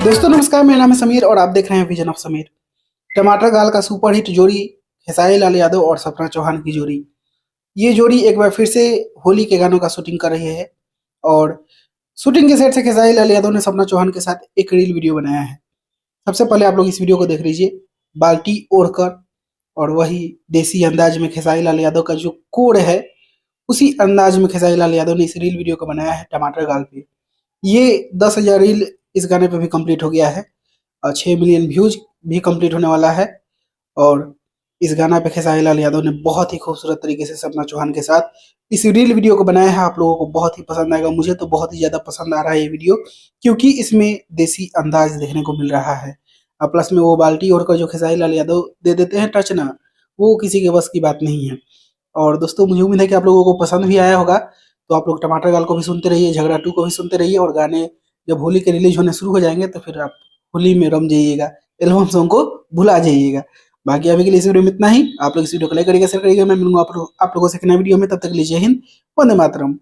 दोस्तों नमस्कार, मेरा नाम है समीर और आप देख रहे हैं विजन ऑफ समीर। टमाटर गाल का सुपरहिट जोड़ी खेसारी लाल यादव और सपना चौहान की जोड़ी। ये जोड़ी एक बार फिर से होली के गानों का शूटिंग कर रही है और शूटिंग के सेट से खेसारी लाल यादव ने सपना चौहान के साथ एक रील वीडियो बनाया है। सबसे पहले आप लोग इस वीडियो को देख लीजिए। बाल्टी ओढ़कर और वही देसी अंदाज में खेसारी लाल यादव का जो कोड है, उसी अंदाज में खेसारी लाल यादव ने इस रील वीडियो को बनाया है टमाटर गाल पे। ये 10,000 रील इस गाने पे भी कंप्लीट हो गया है और 6 मिलियन व्यूज भी कंप्लीट होने वाला है। और इस गाना पे खेसारी लाल यादव ने बहुत ही खूबसूरत तरीके से सपना चौहान के साथ इस रील वीडियो को बनाया है। आप लोगों को बहुत ही पसंद आएगा, मुझे तो बहुत ही ज्यादा पसंद आ रहा है ये वीडियो, क्योंकि इसमें देसी अंदाज देखने को मिल रहा है। और प्लस में वो बाल्टी ओढ़कर जो खेसारी लाल यादव दे देते हैं टच ना, वो किसी के बस की बात नहीं है। और दोस्तों मुझे उम्मीद है कि आप लोगों को पसंद भी आया होगा। तो आप लोग टमाटर गाल को भी सुनते रहिए, झगड़ा 2 को भी सुनते रहिए और गाने जब होली के रिलीज होने शुरू हो जाएंगे तो फिर आप होली में रम जाइएगा, एल्बम सॉन्ग को भुला जाइएगा। बाकी अभी के लिए इस वीडियो में इतना ही। आप लोग इस वीडियो को लाइक करिएगा, शेयर करिएगा। मैं मिलूंगा आप लोगों से एक नए वीडियो में। तब तक के लिए जय हिंद, वंदे मातरम।